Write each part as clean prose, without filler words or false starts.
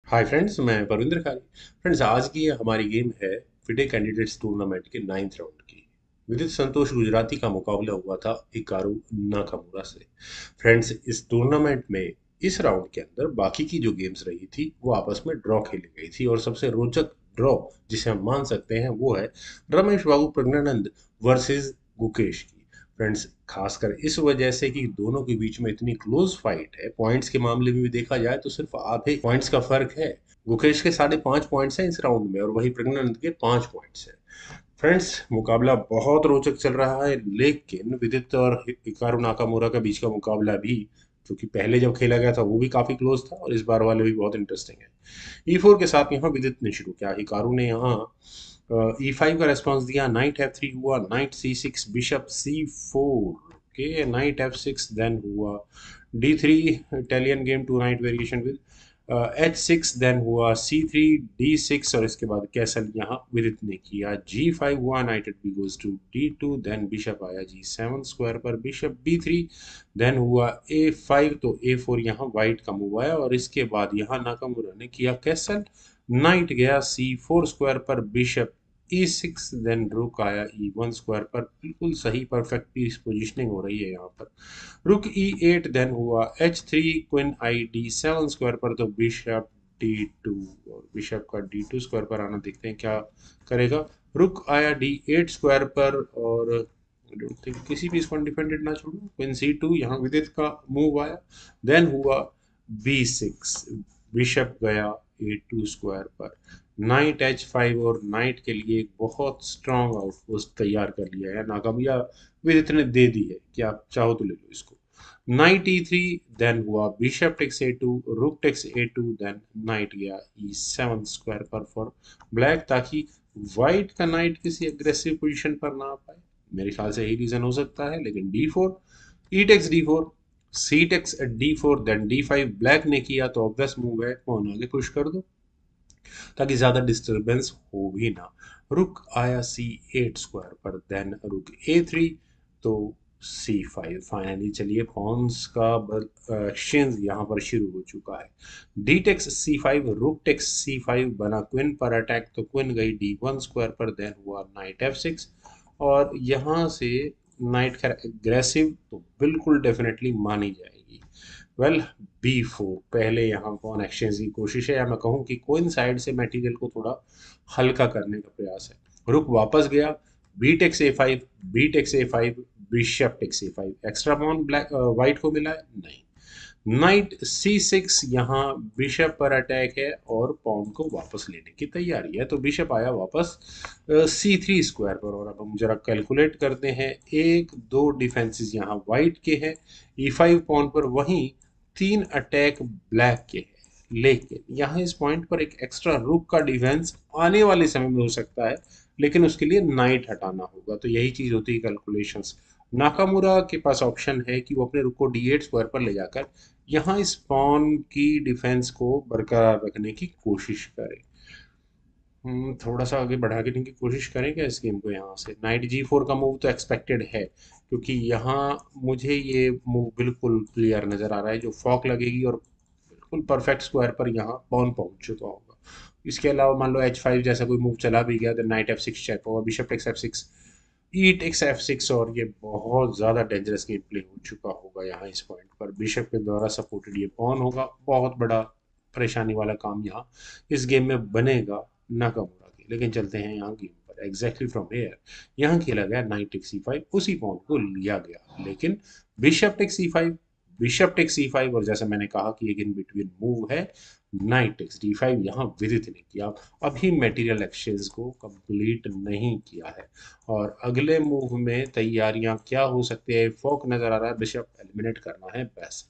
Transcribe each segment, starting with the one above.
Hi friends, मैं परविंदर खारी। Friends, आज की ये हमारी गेम है फिडे कैंडिडेट्स टूर्नामेंट के 9th राउंड की। विदित संतोष गुजराती का मुकाबला हुआ था हिकारू नाकामुरा से। फ्रेंड्स, इस टूर्नामेंट में इस राउंड के अंदर बाकी की जो गेम्स रही थी वो आपस में ड्रॉ खेली गई थी, और सबसे रोचक ड्रॉ जिसे हम मान सकते हैं वो है रमेश बाबू प्रज्ञानंद वर्सेस गुकेश की। फ्रेंड्स, खासकर इस वजह से कि दोनों के बीच में इतनी क्लोज फाइट है, पॉइंट्स के मामले में भी देखा जाए तो सिर्फ आधे पॉइंट्स का फर्क है। गुकेश के 5.5 पॉइंट्स हैं इस राउंड में, और वही प्रज्ञानंद के 5 पॉइंट्स हैं। फ्रेंड्स, मुकाबला बहुत रोचक चल रहा है, लेकिन विदित और हिकारू नाकामुरा के बीच का मुकाबला भी, जो कि पहले जब खेला गया था वो भी काफी क्लोज था, और इस बार वाले भी बहुत इंटरेस्टिंग है। E4 के साथ यहाँ विदित ने शुरू किया। हिकारू ने यहाँ E5 का रेस्पॉन्स दिया, नाइट F3 हुआ, knight C6, bishop C4, okay, knight F6, then हुआ D3, Italian game, two knight variation with H6, then हुआ C3, D6, और इसके बाद कैसल यहाँ विदित ने किया। G5 हुआ, knight at B goes to D2, then bishop आया G7 स्क्वायर पर, बिशप B3, देन हुआ A5, तो A4 यहाँ वाइट का मूव आया, और इसके बाद यहाँ नाकामुरा ने किया कैसल, नाइट गया C4 स्क्वायर पर, बिशप E6, देन रुक आया E1 स्क्वायर पर। बिल्कुल सही परफेक्ट पीस पोजिशनिंग हो रही है यहाँ पर। रुक E8, देन हुआ H3, क्वीन आई D7 स्क्वायर पर, तो बिशप D2, और बिशप का D2 स्क्वायर पर आना, देखते हैं क्या करेगा। रुक आया D8 स्क्वायर पर, और आई डोंट थिंक किसी पीस को अनडिफेंडेड ना छोड़ू, क्वीन C2, यहाँ विदित का मूव आया, देन हुआ B6, बिशप गया A2 स्क्वायर पर, नाइट H5, और नाइट के लिए एक बहुत स्ट्रांग आउटपोस्ट तैयार कर लिया है नागामिया विदित ने, दे दी है कि आप चाहो तो ले लो इसको। नाइट E3, देन हुआ bishop takes A2, rook takes A2, then night गया E7 स्क्वायर पर फॉर ब्लैक, ताकि व्हाइट का नाइट किसी अग्रेसिव पोजीशन पर ना आ पाए। मेरे ख्याल से यही रीजन हो सकता है। लेकिन D4, e takes D4, c takes D4, then D5 black ने किया, तो ऑब्वियस मूव है पॉन आगे पुश कर दो, ताकि ज्यादा डिस्टरबेंस हो भी ना। रुक आया C8 स्क्वायर पर, देन रुक A3, तो C5। फाइनली चलिए पॉन्स का एक्सचेंज यहाँ पर शुरू हो चुका है। D takes C5, rook takes C5 बना क्विन पर अटैक, तो क्विन गई D1 स्क्वायर पर, देन हुआ नाइट F6, और यहाँ से नाइट खैर एग्रेसिव तो बिल्कुल डेफिनेटली मानी जाएगी। वेल, B4 पहले यहाँ पॉन एक्सचेंज की कोशिश है, या मैं कहूँ कि कोइन साइड से मटेरियल को थोड़ा हल्का करने का प्रयास है। रुक वापस गया, B takes A5, B takes A5, bishop takes A5, extra pawn black white को मिला है नहीं। नाइट C6, यहाँ बिशप पर अटैक है और पॉन को वापस लेने की तैयारी है, तो बिशप आया वापस C3 स्क्वायर पर। और अब हम जरा कैलकुलेट करते हैं, एक दो डिफेंसेस यहाँ वाइट के हैं E5 पॉन पर, वहीं 3 अटैक ब्लैक के हैं। लेकिन यहाँ इस पॉइंट पर एक एक्स्ट्रा रुक का डिफेंस आने वाले समय में हो सकता है, लेकिन उसके लिए नाइट हटाना होगा, तो यही चीज होती है कैलकुलेशंस। नाकामुरा के पास ऑप्शन है कि वो अपने रुक को D8 स्क्वायर पर ले जाकर यहाँ इस पॉन की डिफेंस को बरकरार रखने की कोशिश करे। थोड़ा सा आगे बढ़ाने की कोशिश करेंगे इस गेम को। यहाँ से नाइट G4 का मूव तो एक्सपेक्टेड है, क्योंकि यहाँ मुझे ये मूव बिल्कुल क्लियर नजर आ रहा है, जो फॉक लगेगी और बिल्कुल परफेक्ट स्क्वायर पर यहाँ पॉन पहुंच चुका होगा। इसके अलावा मान लो H5 जैसा कोई मूव चला भी गया, तो नाइट F6 चेक होगा, बिशप टेक्स F6, ई टेक्स F6, और ये बहुत ज़्यादा डेंजरस गेम प्ले हो चुका होगा। यहाँ इस पॉइंट पर बिशप के द्वारा सपोर्टेड ये पॉन होगा, बहुत बड़ा परेशानी वाला काम यहाँ इस गेम में बनेगा नाकामुरा के। लेकिन चलते हैं यहाँ गेम पर, एग्जैक्टली फ्रॉम हेयर यहाँ खेला गया नाइट टेक्स C5, उसी पॉन को लिया गया, लेकिन bishop takes C5, bishop takes C5, और जैसा मैंने कहा कि एक इन बिटवीन मूव है नाइट टेक्स D5, यहाँ विदित ने किया। अभी मटेरियल एक्सचेंज को कंप्लीट नहीं किया है, और अगले मूव में तैयारियां क्या हो सकती है, फोक नजर आ रहा है, बिशप एलिमिनेट करना है बस।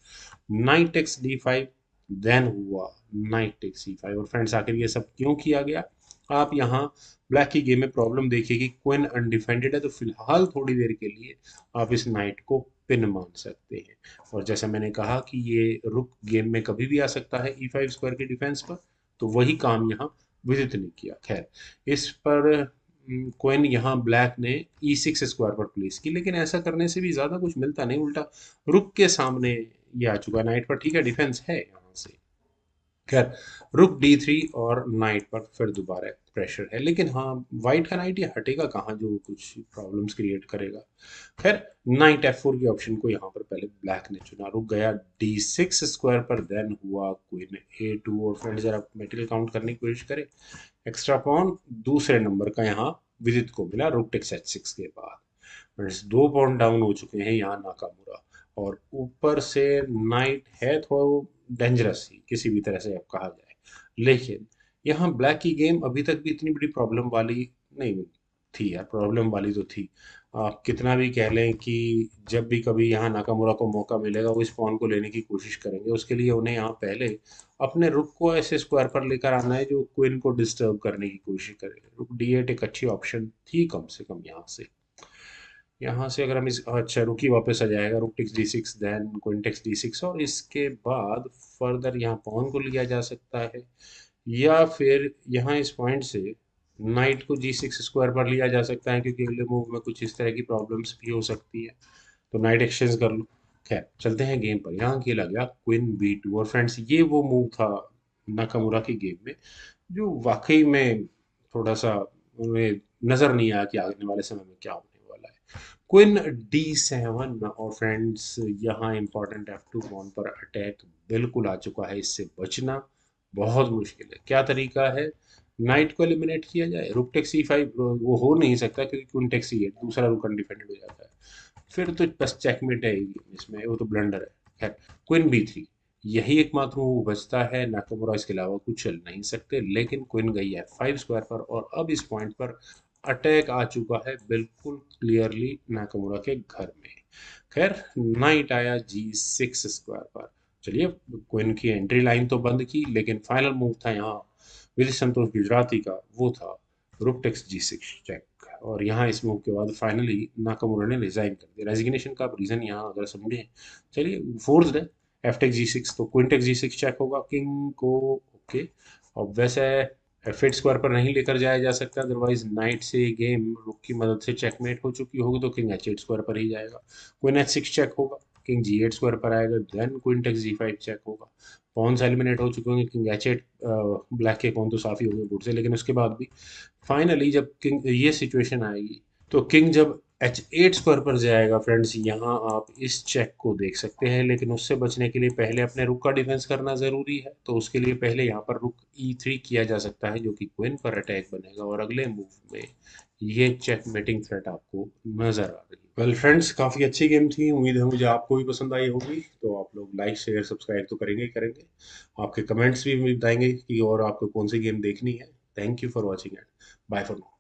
नाइट टेक्स D5, देन हुआ नाइट टेक्स C5। और फ्रेंड्स, आखिर ये सब क्यों किया गया? आप यहाँ ब्लैक की गेम में प्रॉब्लम देखिए कि क्वीन अनडिफेंडेड है, तो फिलहाल थोड़ी देर के लिए आप इस नाइट को पिन मान सकते हैं। और जैसा मैंने कहा कि ये रुक गेम में कभी भी आ सकता है E5 स्क्वायर के डिफेंस पर, तो वही काम यहाँ विदित ने किया। खैर, इस पर क्वीन यहाँ ब्लैक ने E6 स्क्वायर पर प्लेस की, लेकिन ऐसा करने से भी ज्यादा कुछ मिलता नहीं, उल्टा रुक के सामने ये आ चुका नाइट पर। ठीक है, डिफेंस है यहाँ से। खैर, रुक D3 और नाइट पर फिर दोबारा प्रेशर है, लेकिन हाँ वाइट का नाइट ये हटेगा कहाँ जो कुछ प्रॉब्लम्स क्रिएट करेगा। खैर, नाइट F4 की ऑप्शन को यहाँ पर पहले ब्लैक ने चुना, रुक गया D6 स्क्वायर पर, देन हुआ क्वीन A2। और फ्रेंड्स जरा मेटेरियल काउंट करने की कोशिश करें, एक्स्ट्रा पॉन दूसरे नंबर का यहाँ विदित को मिला रुक टेक्स H6 के बाद। फ्रेंड्स 2 पॉइंट डाउन हो चुके हैं यहाँ नाकामुरा, और ऊपर से नाइट है थोड़ा डेंजरस ही किसी भी तरह से अब कहा जाए, लेकिन यहाँ ब्लैक की गेम अभी तक भी इतनी बड़ी प्रॉब्लम वाली नहीं थी यार। प्रॉब्लम वाली तो थी, आप कितना भी कह लें कि जब भी कभी यहाँ नाकामुरा को मौका मिलेगा वो इस पॉन को लेने की कोशिश करेंगे। उसके लिए उन्हें यहाँ पहले अपने रुक को ऐसे स्क्वायर पर लेकर आना है जो क्वीन को डिस्टर्ब करने की कोशिश करे। रुक D8 एक अच्छी ऑप्शन थी कम से कम यहाँ से। यहाँ से अगर हम इस, अच्छा रुक ही वापस आ जाएगा, rook takes D6 then queen takes D6, और इसके बाद फर्दर यहाँ पॉन को लिया जा सकता है, या फिर यहाँ इस पॉइंट से नाइट को G6 स्क्वायर पर लिया जा सकता है, क्योंकि अगले मूव में कुछ इस तरह की प्रॉब्लम्स भी हो सकती है, तो नाइट एक्सचेंज कर लो। खैर चलते हैं गेम पर, यहाँ खेला गया क्वीन B2। और फ्रेंड्स ये वो मूव था नाकामुरा की गेम में जो वाकई में थोड़ा सा उन्हें नजर नहीं आया कि आने वाले समय में क्या होने वाला है। क्वीन D7, और फ्रेंड्स यहाँ इंपॉर्टेंट F2 पॉन पर अटैक बिल्कुल आ चुका है, इससे बचना बहुत मुश्किल है। क्या तरीका है, नाइट को एलिमिनेट किया जाए, रुक टेक्स C5 वो हो नहीं सकता क्योंकि क्वीन टेक्स C8 दूसरा रुक अनडिफेंडेड हो जाता है, फिर तो बस चेकमेट है इसमें, वो तो ब्लंडर है। खैर, क्वीन B3 यही एकमात्र मूव बचता है, नाकामुरा इसके अलावा कुछ चल नहीं सकते, लेकिन क्वीन गई है F5 स्क्वायर पर, और अब इस पॉइंट पर अटैक आ चुका है बिल्कुल क्लियरली नाकामुरा के घर में। खैर, नाइट आया G6 स्क्वायर पर। चलिए, क्वीन की एंट्री लाइन तो बंद की, लेकिन फाइनल मूव था यहाँ विजय संतोष गुजराती का, वो था रुक टेक्स G6 चेक। और यहाँ इस मूव के बाद फाइनली नाकामुरा ने रिजाइन कर दिया। रेजिग्नेशन का रीजन यहाँ अगर समझें, चलिए फोर्स्ड है, एफ टेक G6 तो क्वीन टेक G6 चेक होगा किंग को। ओके, और वैसे F8 स्क्वायर पर नहीं लेकर जाया जा सकता, अदरवाइज नाइट से गेम रुक की मदद से चेकमेट हो चुकी होगी, तो किंग H8 स्क्वायर पर ही जाएगा, क्वीन H6 चेक होगा, किंग G8 स्क्वायर पर आएगा, then queen take G5 check होगा। पॉन्स एलिमिनेट हो चुके होंगे, किंग H8, ब्लैक के पॉन तो साफ ही हो गए बोर्ड से, लेकिन उसके बाद भी फाइनली जब किंग ये सिचुएशन आएगी, तो किंग जब H8 स्क्वायर पर जाएगा फ्रेंड्स, यहाँ आप इस चेक को देख सकते हैं, लेकिन उससे बचने के लिए पहले अपने रुक का डिफेंस करना जरूरी है, तो उसके लिए पहले यहाँ पर रुक E3 किया जा सकता है जो कि क्वीन पर अटैक बनेगा, और अगले मूव में ये चेक मेटिंग थ्रेट आपको नजर आ रही है। वेल फ्रेंड्स, काफी अच्छी गेम थी, उम्मीद है मुझे आपको भी पसंद आई होगी, तो आप लोग लाइक शेयर सब्सक्राइब तो करेंगे ही करेंगे, आपके कमेंट्स भी बताएंगे कि और आपको कौन सी गेम देखनी है। Thank you for watching and bye for now.